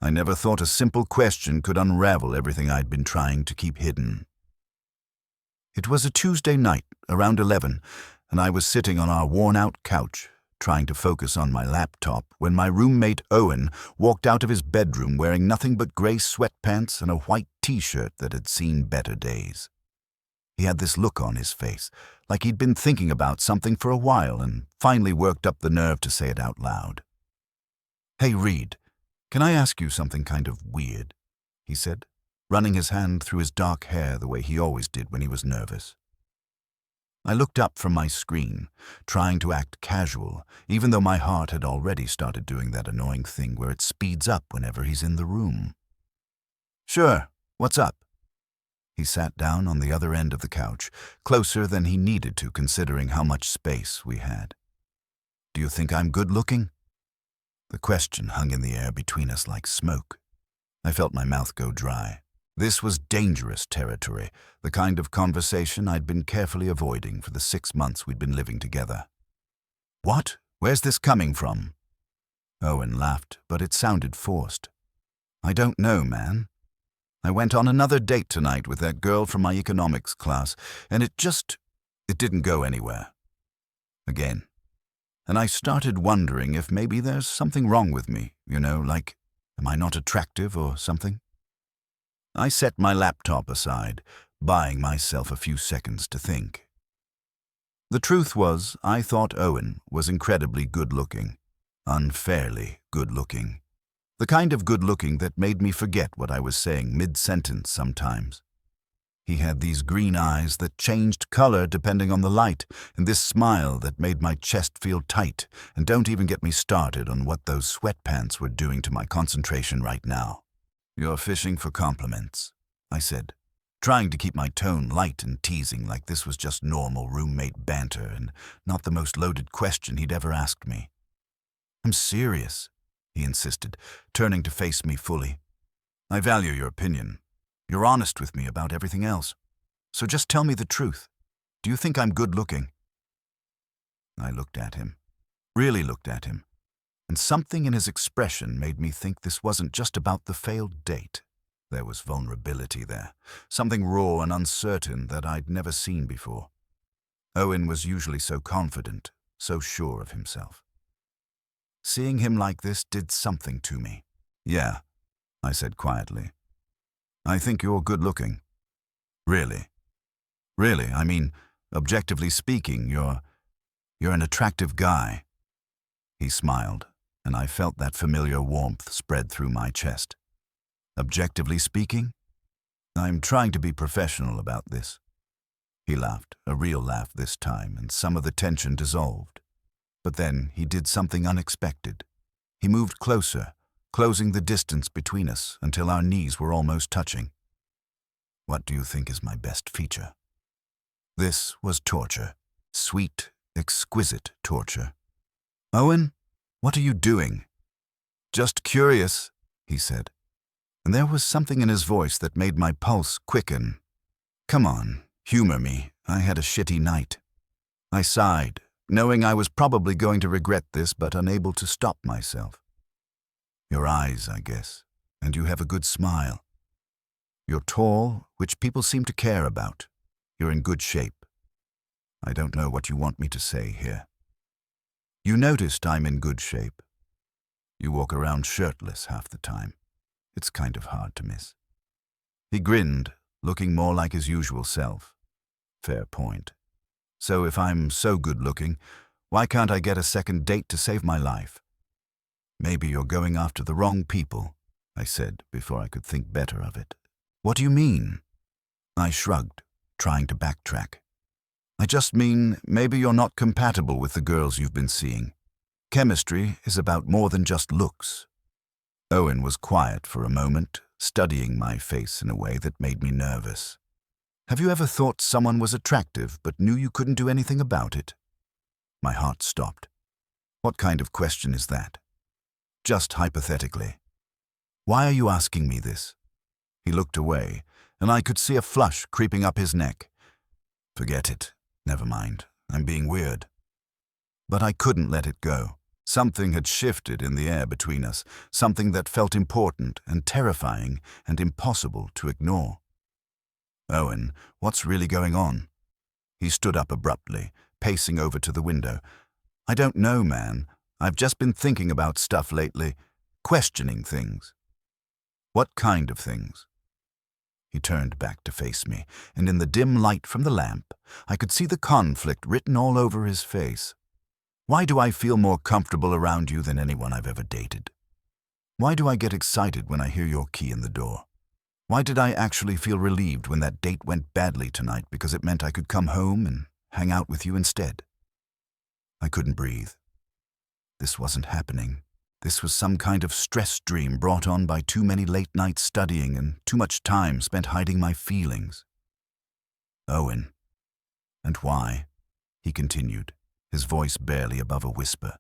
I never thought a simple question could unravel everything I'd been trying to keep hidden. It was a Tuesday night, around 11, and I was sitting on our worn-out couch, trying to focus on my laptop, when my roommate Owen walked out of his bedroom wearing nothing but gray sweatpants and a white t-shirt that had seen better days. He had this look on his face, like he'd been thinking about something for a while and finally worked up the nerve to say it out loud. "Hey, Reed, can I ask you something kind of weird?" he said, running his hand through his dark hair the way he always did when he was nervous. I looked up from my screen, trying to act casual, even though my heart had already started doing that annoying thing where it speeds up whenever he's in the room. "Sure, what's up?" He sat down on the other end of the couch, closer than he needed to considering how much space we had. "Do you think I'm good-looking?" The question hung in the air between us like smoke. I felt my mouth go dry. This was dangerous territory, the kind of conversation I'd been carefully avoiding for the 6 months we'd been living together. "What? Where's this coming from?" Owen laughed, but it sounded forced. "I don't know, man. I went on another date tonight with that girl from my economics class, and it didn't go anywhere. Again. And I started wondering if maybe there's something wrong with me, like, am I not attractive or something?" I set my laptop aside, buying myself a few seconds to think. The truth was, I thought Owen was incredibly good-looking, unfairly good-looking. The kind of good-looking that made me forget what I was saying mid-sentence sometimes. He had these green eyes that changed color depending on the light, and this smile that made my chest feel tight, and don't even get me started on what those sweatpants were doing to my concentration right now. "You're fishing for compliments," I said, trying to keep my tone light and teasing like this was just normal roommate banter and not the most loaded question he'd ever asked me. "I'm serious," he insisted, turning to face me fully. "I value your opinion. You're honest with me about everything else. So just tell me the truth. Do you think I'm good-looking?" I looked at him, really looked at him, and something in his expression made me think this wasn't just about the failed date. There was vulnerability there, something raw and uncertain that I'd never seen before. Owen was usually so confident, so sure of himself. Seeing him like this did something to me. "Yeah," I said quietly. "I think you're good-looking. Really. Really, I mean, objectively speaking, you're an attractive guy." He smiled, and I felt that familiar warmth spread through my chest. "Objectively speaking? I'm trying to be professional about this." He laughed, a real laugh this time, and some of the tension dissolved. But then he did something unexpected. He moved closer, closing the distance between us until our knees were almost touching. "What do you think is my best feature?" This was torture. Sweet, exquisite torture. "Owen, what are you doing?" "Just curious," he said. And there was something in his voice that made my pulse quicken. "Come on, humor me. I had a shitty night." I sighed, knowing I was probably going to regret this but unable to stop myself. "Your eyes, I guess, and you have a good smile. You're tall, which people seem to care about. You're in good shape. I don't know what you want me to say here. You noticed I'm in good shape. You walk around shirtless half the time. It's kind of hard to miss." He grinned, looking more like his usual self. Fair point. So if I'm so good-looking, why can't I get a second date to save my life? "Maybe you're going after the wrong people," I said before I could think better of it. "What do you mean?" I shrugged, trying to backtrack. "I just mean maybe you're not compatible with the girls you've been seeing. Chemistry is about more than just looks." Owen was quiet for a moment, studying my face in a way that made me nervous. "Have you ever thought someone was attractive but knew you couldn't do anything about it?" My heart stopped. What kind of question is that? Just hypothetically. "Why are you asking me this?" He looked away, and I could see a flush creeping up his neck. "Forget it. Never mind. I'm being weird." But I couldn't let it go. Something had shifted in the air between us, something that felt important and terrifying and impossible to ignore. "Owen, what's really going on?" He stood up abruptly, pacing over to the window. "I don't know, man. I've just been thinking about stuff lately, questioning things." "What kind of things?" He turned back to face me, and in the dim light from the lamp, I could see the conflict written all over his face. "Why do I feel more comfortable around you than anyone I've ever dated? Why do I get excited when I hear your key in the door? Why did I actually feel relieved when that date went badly tonight because it meant I could come home and hang out with you instead?" I couldn't breathe. This wasn't happening. This was some kind of stress dream brought on by too many late nights studying and too much time spent hiding my feelings. "Owen, and why?" he continued, his voice barely above a whisper.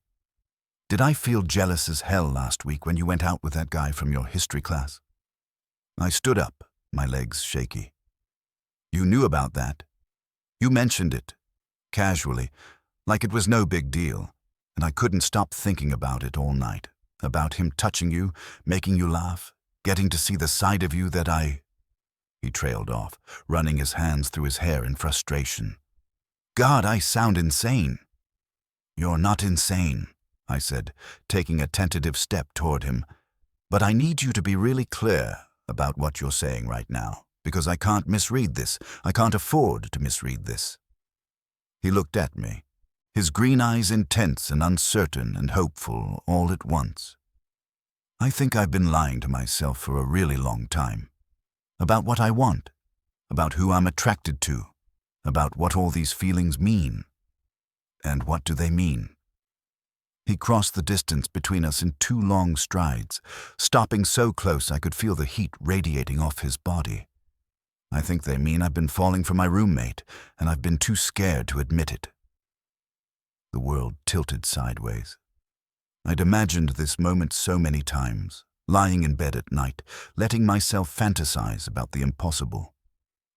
"Did I feel jealous as hell last week when you went out with that guy from your history class?" I stood up, my legs shaky. "You knew about that. You mentioned it, casually, like it was no big deal, and I couldn't stop thinking about it all night, about him touching you, making you laugh, getting to see the side of you that I—" He trailed off, running his hands through his hair in frustration. "God, I sound insane." "You're not insane," I said, taking a tentative step toward him. "But I need you to be really clear about what you're saying right now, because I can't misread this. I can't afford to misread this." He looked at me, his green eyes intense and uncertain and hopeful all at once. "I think I've been lying to myself for a really long time. About what I want, about who I'm attracted to, about what all these feelings mean. And what do they mean?" He crossed the distance between us in 2 long strides, stopping so close I could feel the heat radiating off his body. "I think they mean I've been falling for my roommate, and I've been too scared to admit it." The world tilted sideways. I'd imagined this moment so many times, lying in bed at night, letting myself fantasize about the impossible.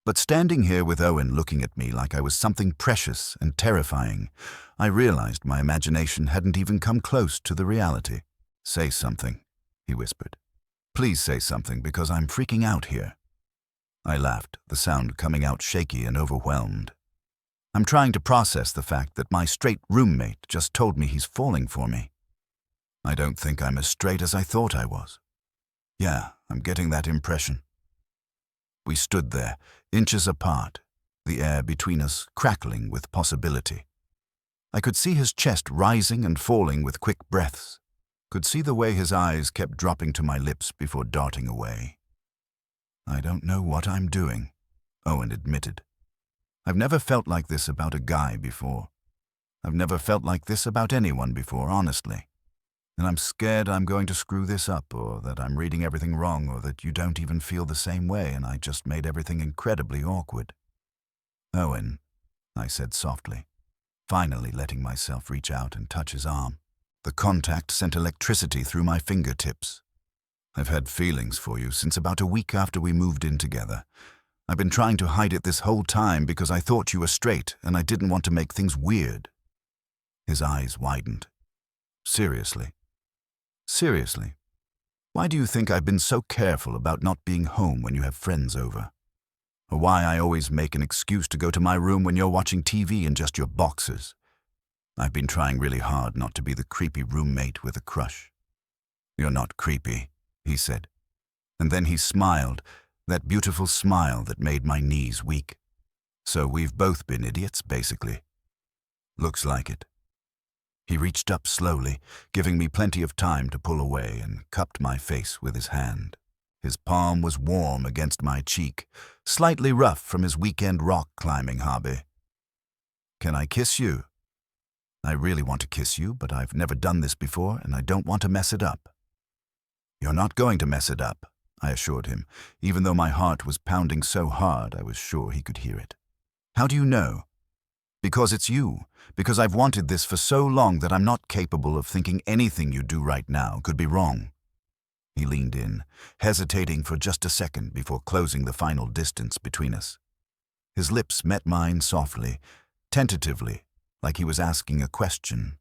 But standing here with Owen looking at me like I was something precious and terrifying, I realized my imagination hadn't even come close to the reality. "Say something," he whispered. "Please say something, because I'm freaking out here." I laughed, the sound coming out shaky and overwhelmed. "I'm trying to process the fact that my straight roommate just told me he's falling for me. I don't think I'm as straight as I thought I was. Yeah, I'm getting that impression." We stood there, inches apart, the air between us crackling with possibility. I could see his chest rising and falling with quick breaths, could see the way his eyes kept dropping to my lips before darting away. "I don't know what I'm doing," Owen admitted. "I've never felt like this about a guy before. I've never felt like this about anyone before, honestly. And I'm scared I'm going to screw this up, or that I'm reading everything wrong, or that you don't even feel the same way and I just made everything incredibly awkward." "Owen," I said softly, finally letting myself reach out and touch his arm. The contact sent electricity through my fingertips. "I've had feelings for you since about a week after we moved in together. I've been trying to hide it this whole time because I thought you were straight and I didn't want to make things weird." His eyes widened. "Seriously? Seriously? Why do you think I've been so careful about not being home when you have friends over? Or why I always make an excuse to go to my room when you're watching TV in just your boxers? I've been trying really hard not to be the creepy roommate with a crush." "You're not creepy," he said. And then he smiled, that beautiful smile that made my knees weak. "So we've both been idiots, basically." "Looks like it." He reached up slowly, giving me plenty of time to pull away, and cupped my face with his hand. His palm was warm against my cheek, slightly rough from his weekend rock climbing hobby. "Can I kiss you?" "I really want to kiss you, but I've never done this before, and I don't want to mess it up." "You're not going to mess it up," I assured him, even though my heart was pounding so hard I was sure he could hear it. "How do you know?" "Because it's you. Because I've wanted this for so long that I'm not capable of thinking anything you do right now could be wrong." He leaned in, hesitating for just a second before closing the final distance between us. His lips met mine softly, tentatively, like he was asking a question.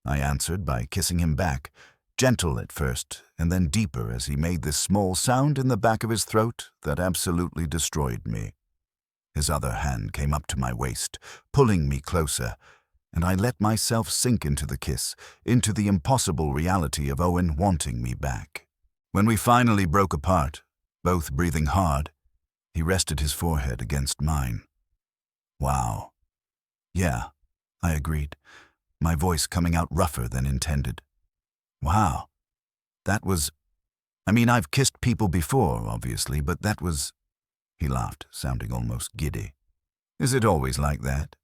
I answered by kissing him back, gentle at first, and then deeper as he made this small sound in the back of his throat that absolutely destroyed me. His other hand came up to my waist, pulling me closer, and I let myself sink into the kiss, into the impossible reality of Owen wanting me back. When we finally broke apart, both breathing hard, he rested his forehead against mine. Wow. Yeah, I agreed, my voice coming out rougher than intended. Wow. I've kissed people before, obviously, but that was... He laughed, sounding almost giddy. Is it always like that?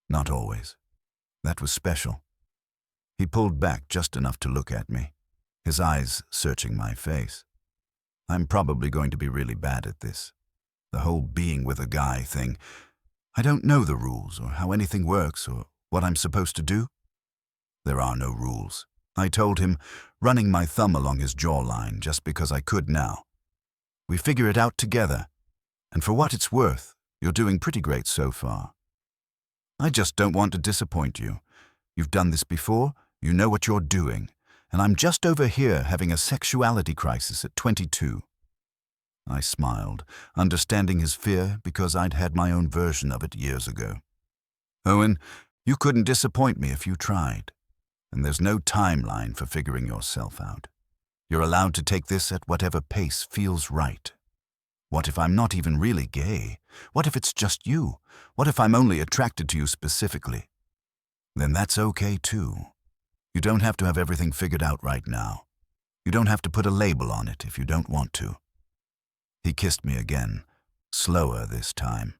Not always. That was special. He pulled back just enough to look at me, his eyes searching my face. I'm probably going to be really bad at this. The whole being with a guy thing. I don't know the rules or how anything works or what I'm supposed to do. There are no rules, I told him, running my thumb along his jawline just because I could now. We figure it out together, and for what it's worth, you're doing pretty great so far. I just don't want to disappoint you. You've done this before, you know what you're doing, and I'm just over here having a sexuality crisis at 22. I smiled, understanding his fear because I'd had my own version of it years ago. Owen, you couldn't disappoint me if you tried, and there's no timeline for figuring yourself out. You're allowed to take this at whatever pace feels right. What if I'm not even really gay? What if it's just you? What if I'm only attracted to you specifically? Then that's okay too. You don't have to have everything figured out right now. You don't have to put a label on it if you don't want to. He kissed me again, slower this time,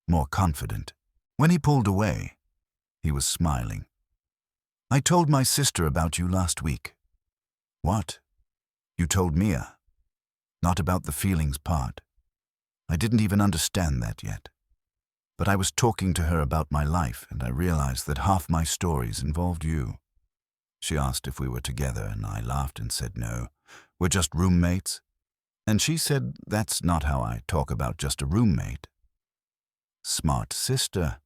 more confident. When he pulled away, he was smiling. I told my sister about you last week. What? You told Mia. Not about the feelings part. I didn't even understand that yet. But I was talking to her about my life, and I realized that half my stories involved you. She asked if we were together, and I laughed and said no. We're just roommates. And she said that's not how I talk about just a roommate. Smart sister.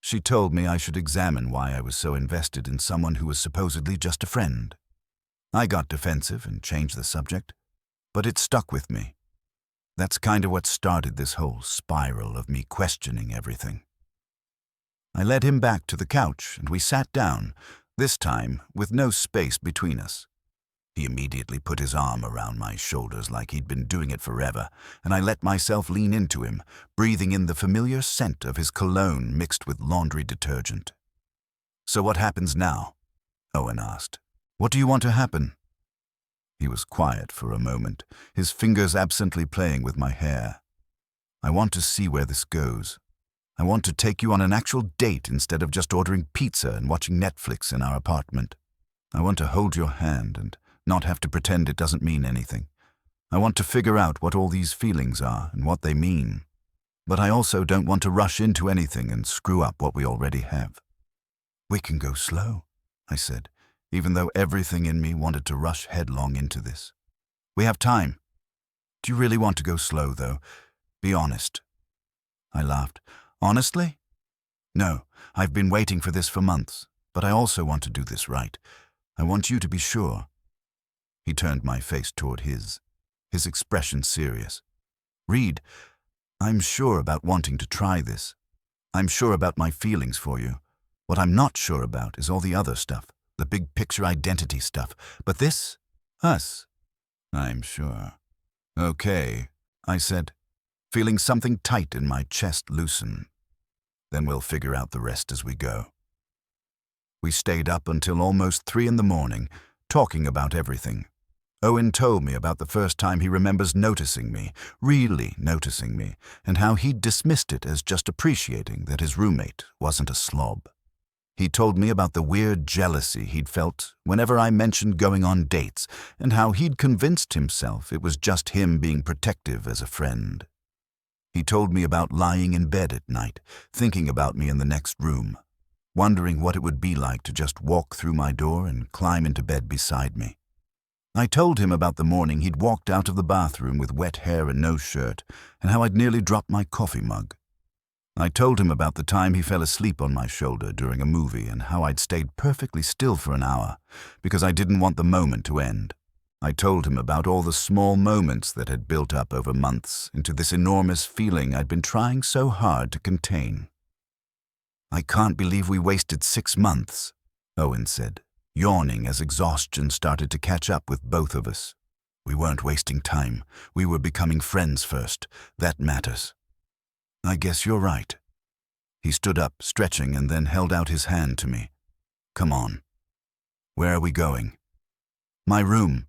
She told me I should examine why I was so invested in someone who was supposedly just a friend. I got defensive and changed the subject, but it stuck with me. That's kind of what started this whole spiral of me questioning everything. I led him back to the couch and we sat down, this time with no space between us. He immediately put his arm around my shoulders like he'd been doing it forever, and I let myself lean into him, breathing in the familiar scent of his cologne mixed with laundry detergent. So what happens now? Owen asked. What do you want to happen? He was quiet for a moment, his fingers absently playing with my hair. I want to see where this goes. I want to take you on an actual date instead of just ordering pizza and watching Netflix in our apartment. I want to hold your hand and not have to pretend it doesn't mean anything. I want to figure out what all these feelings are and what they mean. But I also don't want to rush into anything and screw up what we already have. We can go slow, I said, even though everything in me wanted to rush headlong into this. We have time. Do you really want to go slow, though? Be honest. I laughed. Honestly? No, I've been waiting for this for months, but I also want to do this right. I want you to be sure. He turned my face toward his expression serious. Reed, I'm sure about wanting to try this. I'm sure about my feelings for you. What I'm not sure about is all the other stuff, the big picture identity stuff. But this, us, I'm sure. Okay, I said, feeling something tight in my chest loosen. Then we'll figure out the rest as we go. We stayed up until almost 3 a.m, talking about everything. Owen told me about the first time he remembers noticing me, really noticing me, and how he'd dismissed it as just appreciating that his roommate wasn't a slob. He told me about the weird jealousy he'd felt whenever I mentioned going on dates, and how he'd convinced himself it was just him being protective as a friend. He told me about lying in bed at night, thinking about me in the next room, wondering what it would be like to just walk through my door and climb into bed beside me. I told him about the morning he'd walked out of the bathroom with wet hair and no shirt, and how I'd nearly dropped my coffee mug. I told him about the time he fell asleep on my shoulder during a movie and how I'd stayed perfectly still for an hour because I didn't want the moment to end. I told him about all the small moments that had built up over months into this enormous feeling I'd been trying so hard to contain. "I can't believe we wasted 6 months," Owen said, yawning as exhaustion started to catch up with both of us. "We weren't wasting time. We were becoming friends first. That matters." "I guess you're right." He stood up, stretching, and then held out his hand to me. "Come on." "Where are we going?" "My room.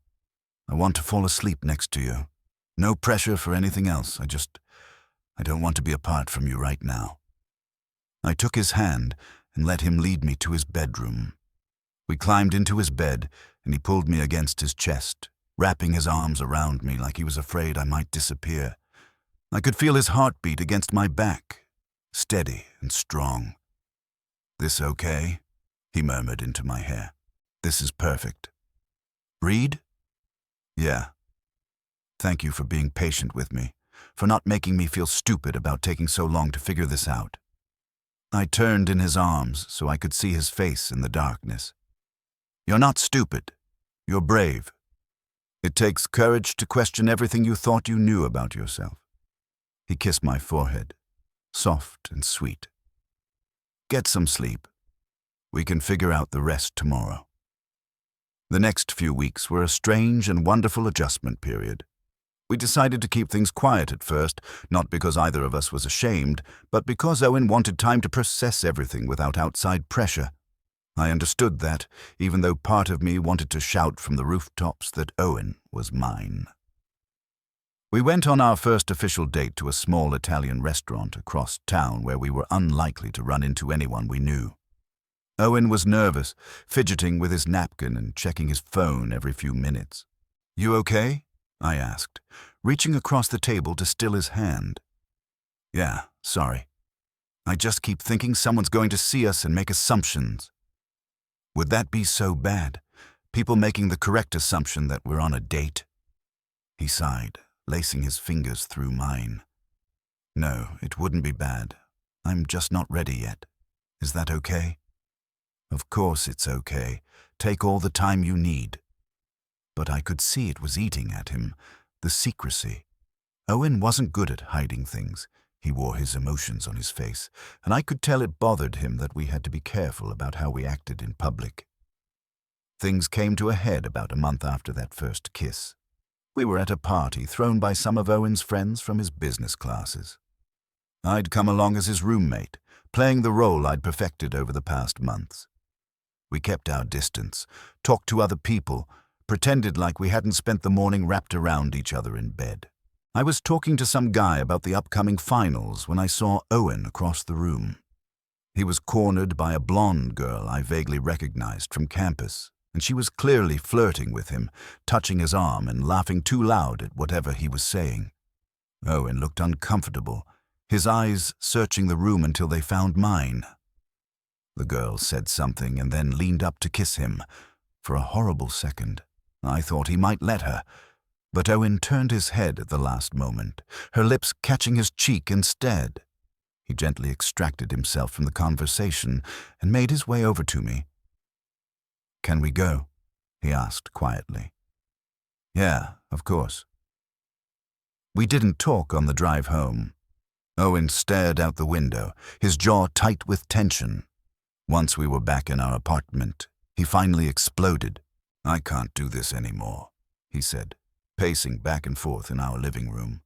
I want to fall asleep next to you. No pressure for anything else. I don't want to be apart from you right now." I took his hand and let him lead me to his bedroom. We climbed into his bed, and he pulled me against his chest, wrapping his arms around me like he was afraid I might disappear. I could feel his heartbeat against my back, steady and strong. "This okay?" he murmured into my hair. "This is perfect." "Reed?" "Yeah. Thank you for being patient with me, for not making me feel stupid about taking so long to figure this out." I turned in his arms so I could see his face in the darkness. "You're not stupid. You're brave. It takes courage to question everything you thought you knew about yourself." He kissed my forehead, soft and sweet. "Get some sleep. We can figure out the rest tomorrow." The next few weeks were a strange and wonderful adjustment period. We decided to keep things quiet at first, not because either of us was ashamed, but because Owen wanted time to process everything without outside pressure. I understood that, even though part of me wanted to shout from the rooftops that Owen was mine. We went on our first official date to a small Italian restaurant across town where we were unlikely to run into anyone we knew. Owen was nervous, fidgeting with his napkin and checking his phone every few minutes. "You okay?" I asked, reaching across the table to still his hand. "Yeah, sorry. I just keep thinking someone's going to see us and make assumptions." "Would that be so bad? People making the correct assumption that we're on a date?" He sighed, lacing his fingers through mine. "No, it wouldn't be bad. I'm just not ready yet. Is that okay?" "Of course it's okay. Take all the time you need." But I could see it was eating at him, the secrecy. Owen wasn't good at hiding things. He wore his emotions on his face, and I could tell it bothered him that we had to be careful about how we acted in public. Things came to a head about a month after that first kiss. We were at a party thrown by some of Owen's friends from his business classes. I'd come along as his roommate, playing the role I'd perfected over the past months. We kept our distance, talked to other people, pretended like we hadn't spent the morning wrapped around each other in bed. I was talking to some guy about the upcoming finals when I saw Owen across the room. He was cornered by a blonde girl I vaguely recognized from campus, and she was clearly flirting with him, touching his arm and laughing too loud at whatever he was saying. Owen looked uncomfortable, his eyes searching the room until they found mine. The girl said something and then leaned up to kiss him. For a horrible second, I thought he might let her, but Owen turned his head at the last moment, her lips catching his cheek instead. He gently extracted himself from the conversation and made his way over to me. "Can we go?" he asked quietly. "Yeah, of course." We didn't talk on the drive home. Owen stared out the window, his jaw tight with tension. Once we were back in our apartment, he finally exploded. "I can't do this anymore," he said, pacing back and forth in our living room.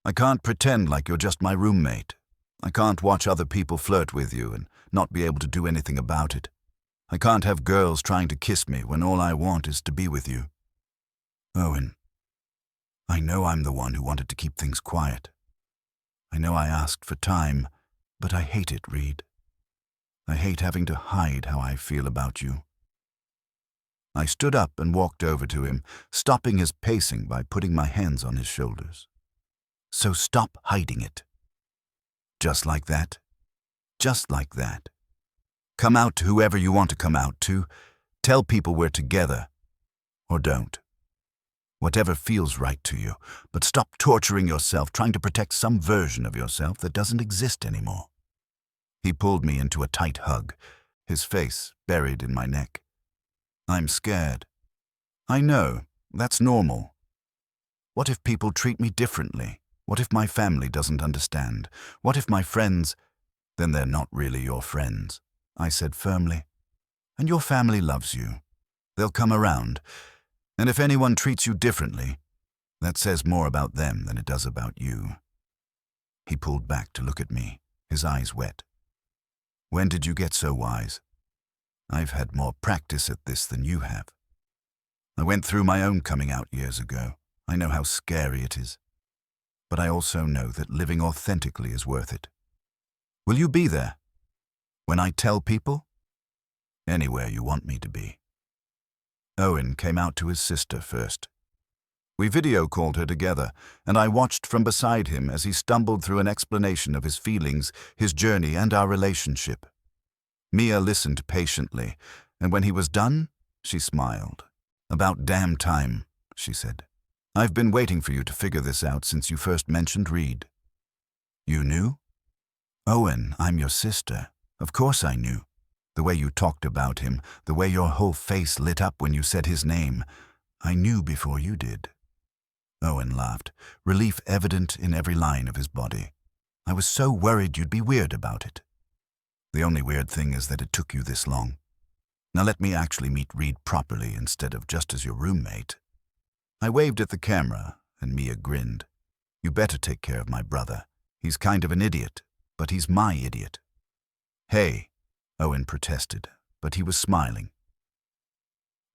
"I can't pretend like you're just my roommate. I can't watch other people flirt with you and not be able to do anything about it. I can't have girls trying to kiss me when all I want is to be with you." "Owen, I know I'm the one who wanted to keep things quiet. I know I asked for time, but I hate it, Reed. I hate having to hide how I feel about you." I stood up and walked over to him, stopping his pacing by putting my hands on his shoulders. "So stop hiding it." "Just like that? Just like that. Come out to whoever you want to come out to. Tell people we're together. Or don't. Whatever feels right to you, but stop torturing yourself trying to protect some version of yourself that doesn't exist anymore. He pulled me into a tight hug, his face buried in my neck. I'm scared. I know, that's normal. What if people treat me differently? What if my family doesn't understand? What if my friends... Then they're not really your friends, I said firmly. And your family loves you. They'll come around. And if anyone treats you differently, that says more about them than it does about you. He pulled back to look at me, his eyes wet. When did you get so wise? I've had more practice at this than you have. I went through my own coming out years ago. I know how scary it is. But I also know that living authentically is worth it. Will you be there? When I tell people? Anywhere you want me to be. Owen came out to his sister first. We video called her together, and I watched from beside him as he stumbled through an explanation of his feelings, his journey, and our relationship. Mia listened patiently, and when he was done, she smiled. About damn time, she said. I've been waiting for you to figure this out since you first mentioned Reed. You knew? Owen, I'm your sister. Of course I knew. The way you talked about him, the way your whole face lit up when you said his name, I knew before you did. Owen laughed, relief evident in every line of his body. I was so worried you'd be weird about it. The only weird thing is that it took you this long. Now let me actually meet Reed properly instead of just as your roommate. I waved at the camera, and Mia grinned. You better take care of my brother. He's kind of an idiot, but he's my idiot. Hey, Owen protested, but he was smiling.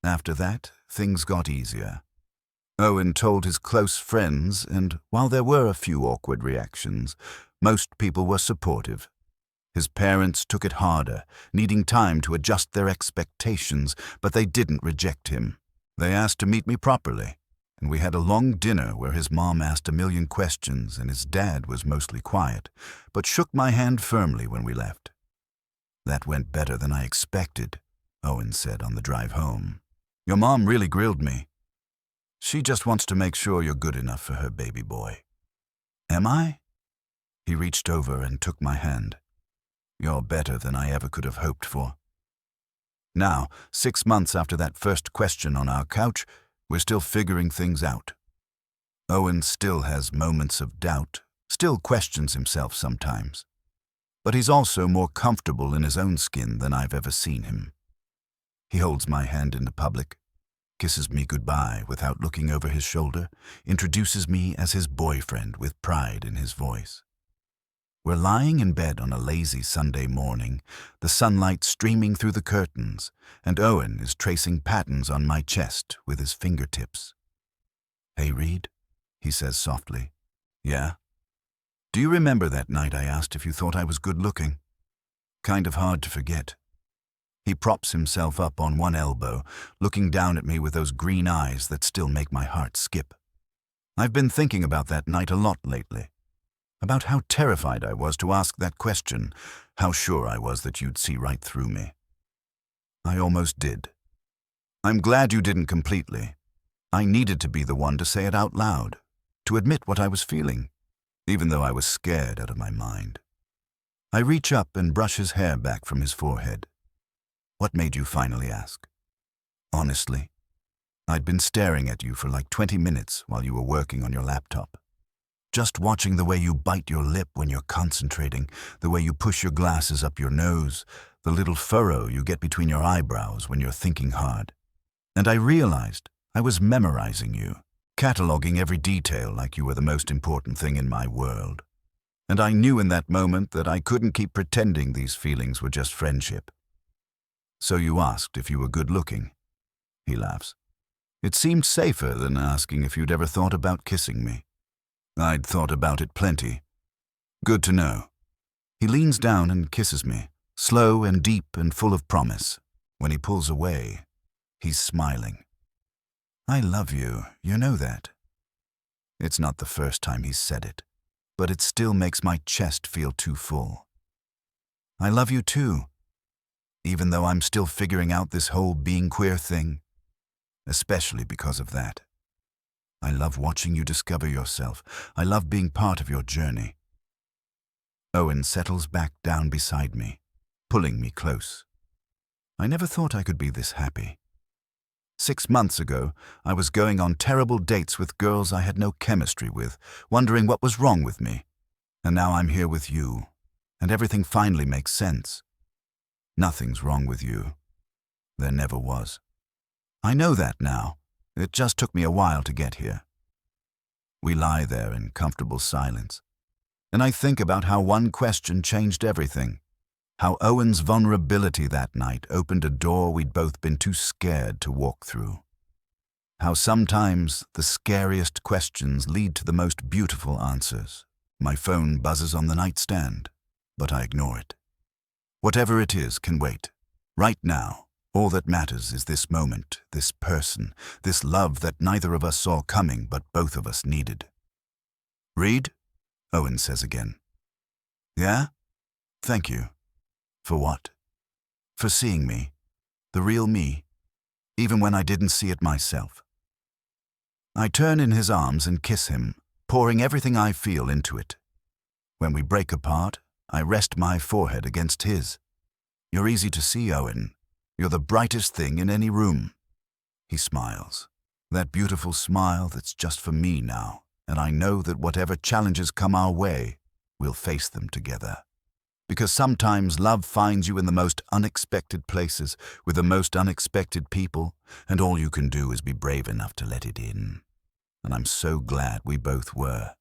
After that, things got easier. Owen told his close friends, and while there were a few awkward reactions, most people were supportive. His parents took it harder, needing time to adjust their expectations, but they didn't reject him. They asked to meet me properly, and we had a long dinner where his mom asked a million questions and his dad was mostly quiet, but shook my hand firmly when we left. That went better than I expected, Owen said on the drive home. Your mom really grilled me. She just wants to make sure you're good enough for her baby boy. Am I? He reached over and took my hand. You're better than I ever could have hoped for. Now, 6 months after that first question on our couch, we're still figuring things out. Owen still has moments of doubt, still questions himself sometimes. But he's also more comfortable in his own skin than I've ever seen him. He holds my hand in the public, kisses me goodbye without looking over his shoulder, introduces me as his boyfriend with pride in his voice. We're lying in bed on a lazy Sunday morning, the sunlight streaming through the curtains, and Owen is tracing patterns on my chest with his fingertips. Hey, Reed, he says softly. Yeah? Do you remember that night I asked if you thought I was good-looking? Kind of hard to forget. He props himself up on one elbow, looking down at me with those green eyes that still make my heart skip. I've been thinking about that night a lot lately. About how terrified I was to ask that question, how sure I was that you'd see right through me. I almost did. I'm glad you didn't completely. I needed to be the one to say it out loud, to admit what I was feeling, even though I was scared out of my mind. I reach up and brush his hair back from his forehead. What made you finally ask? Honestly, I'd been staring at you for like 20 minutes while you were working on your laptop. Just watching the way you bite your lip when you're concentrating, the way you push your glasses up your nose, the little furrow you get between your eyebrows when you're thinking hard. And I realized I was memorizing you, cataloging every detail like you were the most important thing in my world. And I knew in that moment that I couldn't keep pretending these feelings were just friendship. So you asked if you were good-looking. He laughs. It seemed safer than asking if you'd ever thought about kissing me. I'd thought about it plenty. Good to know. He leans down and kisses me, slow and deep and full of promise. When he pulls away, he's smiling. I love you, you know that. It's not the first time he's said it, but it still makes my chest feel too full. I love you too, even though I'm still figuring out this whole being queer thing, especially because of that. I love watching you discover yourself. I love being part of your journey. Owen settles back down beside me, pulling me close. I never thought I could be this happy. 6 months ago, I was going on terrible dates with girls I had no chemistry with, wondering what was wrong with me. And now I'm here with you, and everything finally makes sense. Nothing's wrong with you. There never was. I know that now. It just took me a while to get here. We lie there in comfortable silence, and I think about how one question changed everything. How Owen's vulnerability that night opened a door we'd both been too scared to walk through. How sometimes the scariest questions lead to the most beautiful answers. My phone buzzes on the nightstand, but I ignore it. Whatever it is can wait. Right now, all that matters is this moment, this person, this love that neither of us saw coming but both of us needed. "Reed?" Owen says again. "Yeah? Thank you. For what? For seeing me, the real me, even when I didn't see it myself." I turn in his arms and kiss him, pouring everything I feel into it. When we break apart, I rest my forehead against his. "You're easy to see, Owen. You're the brightest thing in any room." He smiles, that beautiful smile that's just for me now, and I know that whatever challenges come our way, we'll face them together. Because sometimes love finds you in the most unexpected places, with the most unexpected people, and all you can do is be brave enough to let it in. And I'm so glad we both were.